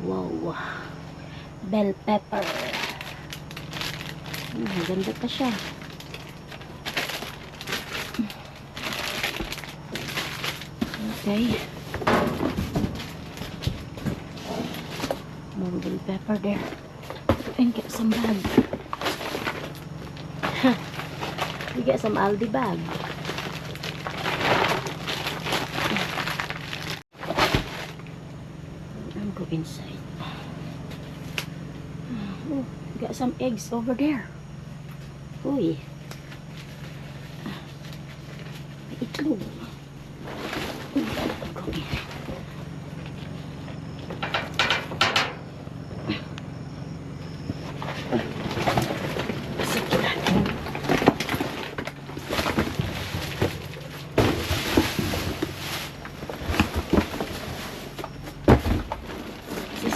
Wow. Bell pepper. Maganda pa siya. Okay. More bell pepper there. And get some bag. You get some Aldi bag. I'll go inside. Oh, got some eggs over there. Uy. Itlog.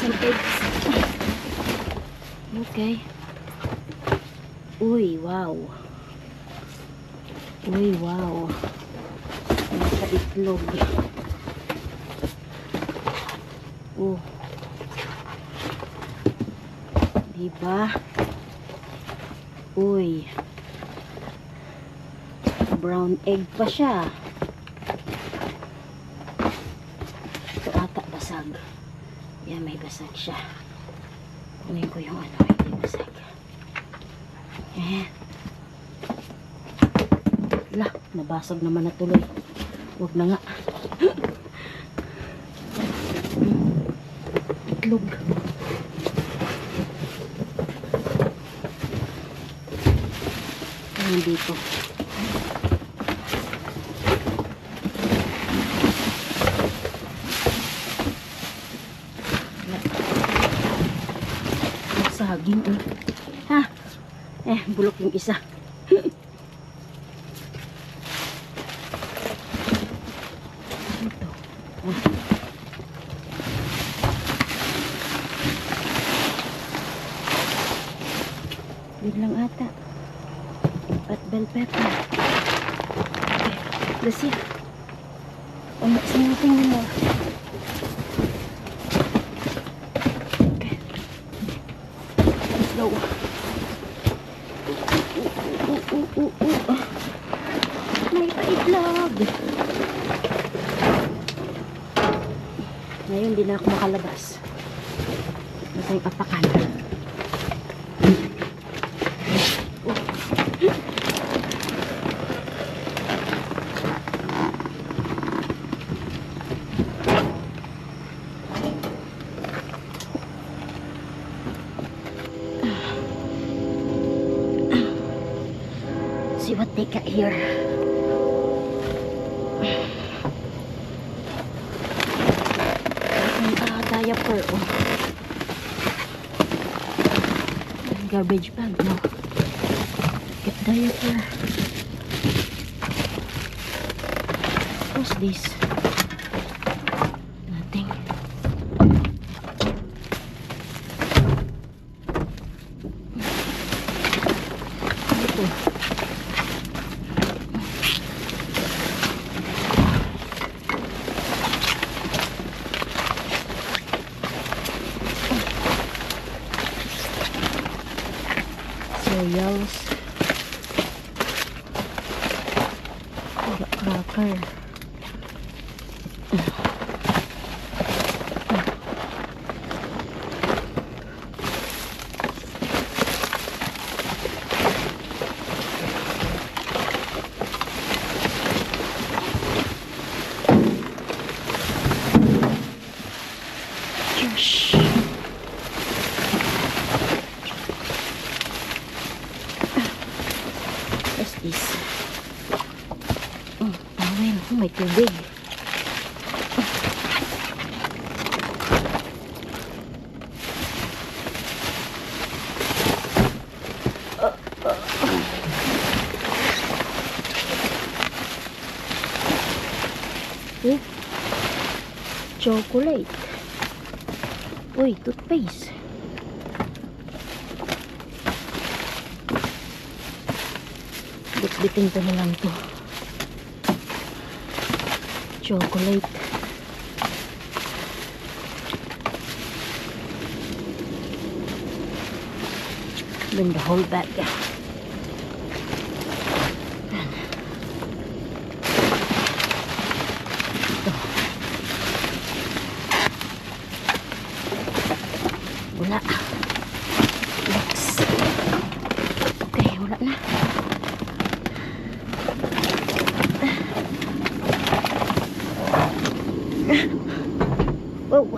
Some eggs. Okay. Uy, wow. Uy, wow. Nasa itlog. Oh. Diba? Uy. Brown egg pa siya. Ito ata basag. Yan, may basag siya. Kunin ko yung ano, hindi basag. Lah, nabasag naman na tuloy. Huwag na nga. Itlog. Ayan dito. Saging ha, bulok yung isa. Ito yun lang ata at bell pepper. Okay, let's see. Something more. Slow. May paitlog. Ngayon, di na ako makalabas. Basta yung apakan. See what they got here. Diaper. Oh. Garbage bag. No. Get diaper. What's this? Nothing. Ito. Cereals. Cracker. Gosh. What's this? Oh, towel. Oh, may tubig. Oh, chocolate. Uy, toothpaste. Bitbitin ko na lang to. Chocolate. Bring the whole bag. Wala. Box. Okay, wala na. Oh.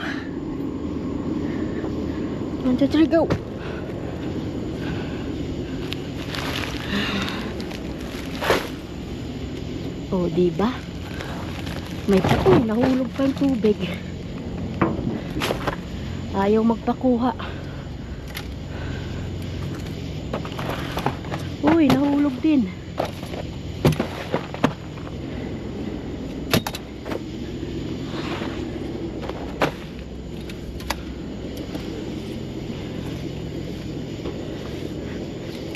1, 2, 3, go. Oh, diba? May uy, nahulog pa yung tubig. Ayaw magpakuha. Uy, nahulog din.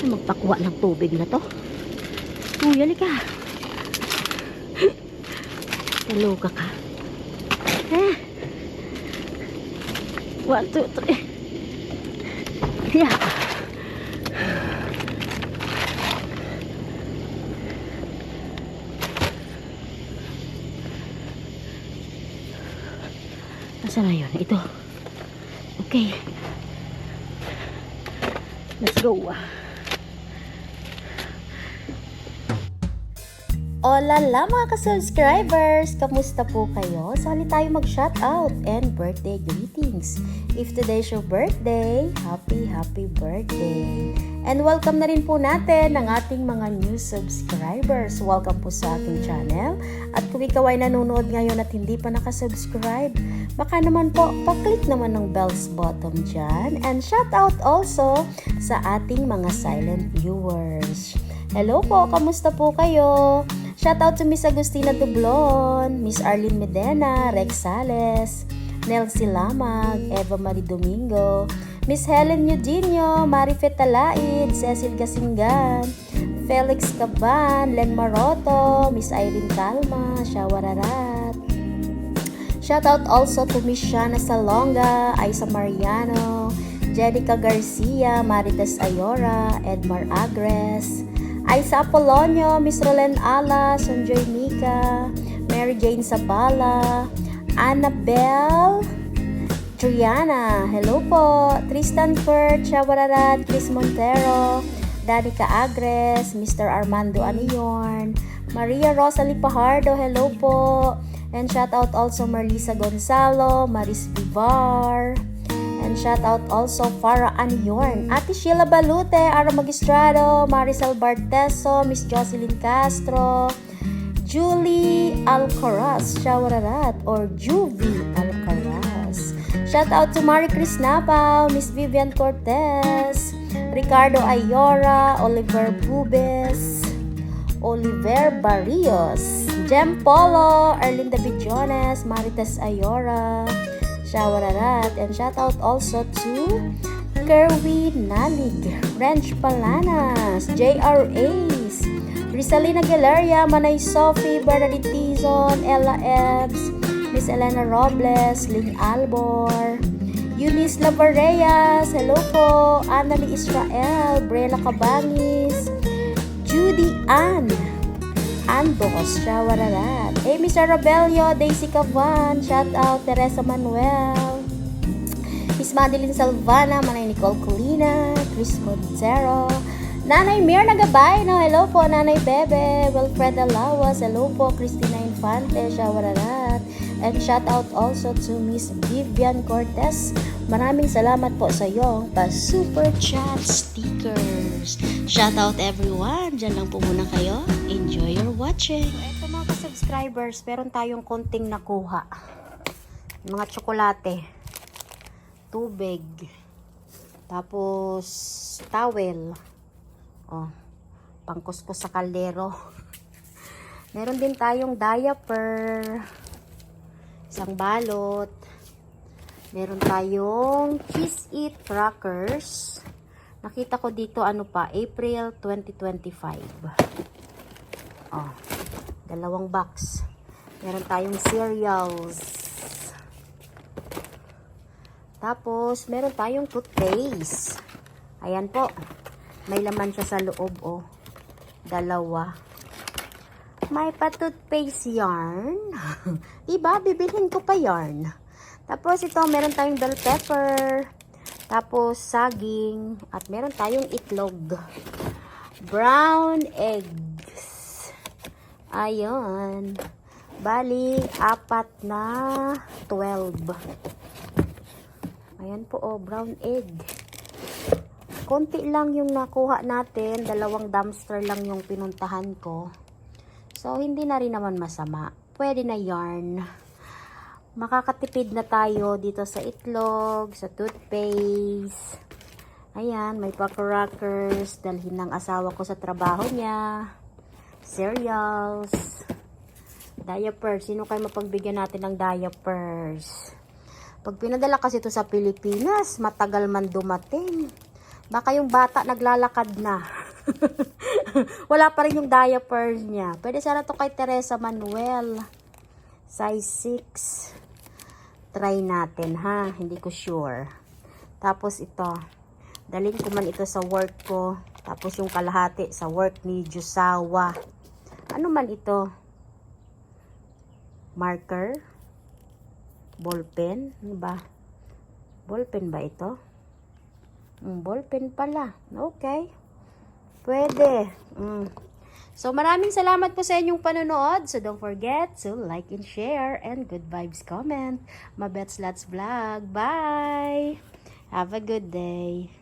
Magpakuha ng tubig na to. Uy, halika. Taloka ka. 1, 2, 3. Yeah. Nasaan na yun? Ito. Okay. Let's go. Hola mga ka-subscribers! Kamusta po kayo? Sali tayo mag-shoutout and birthday greetings. If today's your birthday, happy birthday! And welcome na rin po natin ang ating mga new subscribers. Welcome po sa aking channel. At kung ikaw ay nanonood ngayon at hindi pa nakasubscribe, baka naman po, paklik naman ng bells button dyan. And shoutout also sa ating mga silent viewers. Hello po, kamusta po kayo? Shoutout to Miss Agustina Dublon, Miss Arlene Medena, Rex Sales, Nelsie Lamag, Eva Marie Domingo, Miss Helen Eugenio, Marifet Talaid, Cecil Gasingan, Felix Caban, Len Maroto, Miss Irene Calma, Shawararat. Shoutout also to Miss Shana Salonga, Aisa Mariano, Jedica Garcia, Marites Ayora, Edmar Agres, Aisa Apolonio, Miss Rolen Ala, Sonjoy Mika, Mary Jane Sabala, Annabelle, Triana, hello po, Tristan Kurt, Shawararat, Chris Montero, Danica Agres, Mr. Armando Aniorn, Maria Rosalie Pajardo, hello po, and shout out also Marlisa Gonzalo, Maris Vivar, and shout out also Farah Aniorn, Ate Sheila Balute, Ara Magistrado, Maricel Barteso, Miss Jocelyn Castro, Julie Alcaraz, Shawararat, or Juvie Alcaraz. Shout out to Marie Chris Napao, Miss Vivian Cortez, Ricardo Ayora, Oliver Bubes, Oliver Barrios, Jem Polo, Erlinda Bijones, Marites Ayora, Shawararat, and shout out also to Kerwin Nalig, Rench Palanas, J.R. Ace, Rizalina Galeria, Manay Sophie, Bernadette Tizon, Ella Ebbs, Miss Elena Robles, Lynn Albor, Eunice Lavareyas, hello po, Annalie Israel, Brela Cabangis, Judy Ann, Andos, Shawararat, Amy Sarabello, Daisy Cavan, shout out Teresa Manuel, Miss Madeline Salvana, Manay Nicole Colina, Chris Montero, Nanay Mirna Gabay, no, hello po, Nanay Bebe, Wilfreda Lawas, hello po, Christina Infante, Shawararat, and shout out also to Miss Vivian Cortez. Maraming salamat po sa iyong pa-super chat stickers. Shout out everyone. Diyan lang po muna kayo. Enjoy your watching. Ito mga ka-subscribers, meron tayong konting nakuha. Mga tsokolate, tubig, tapos towel, pangkuskus sa kaldero. Meron din tayong diaper, isang balot. Meron tayong Kiss It crackers. Nakita ko dito April 2025. Dalawang box. Meron tayong cereals. Tapos meron tayong toothpaste. Ayan po. May laman siya sa loob, oh. Dalawa. May pa-toothpaste yarn. Diba? Bibilhin ko pa yarn. Tapos ito, meron tayong bell pepper. Tapos saging. At meron tayong itlog. Brown eggs. Ayun. Bali, 4 na 12. Ayan po, oh, brown egg. Konti lang yung nakuha natin. 2 dumpster lang yung pinuntahan ko. So, hindi na rin naman masama. Pwede na yarn. Makakatipid na tayo dito sa itlog, sa toothpaste. Ayan, may pa-crackers. Dalhin ng asawa ko sa trabaho niya. Cereals. Diapers. Sino kayo mapagbigyan natin ng diapers? Pag pinadala kasi ito sa Pilipinas, matagal man dumating. Baka yung bata naglalakad na. Wala pa rin yung diapers niya. Pwede sana to kay Teresa Manuel. Size 6. Try natin, ha? Hindi ko sure. Tapos ito. Dalhin ko man ito sa work ko. Tapos yung kalahati sa work ni Jusawa. Ano man ito? Marker? Ballpen? Ano ba? Ballpen ba ito? Ballpen pala. Okay. Pwede. So, maraming salamat po sa inyong panonood. So, don't forget to like and share and good vibes comment. Mabets Lots Vlog. Bye! Have a good day.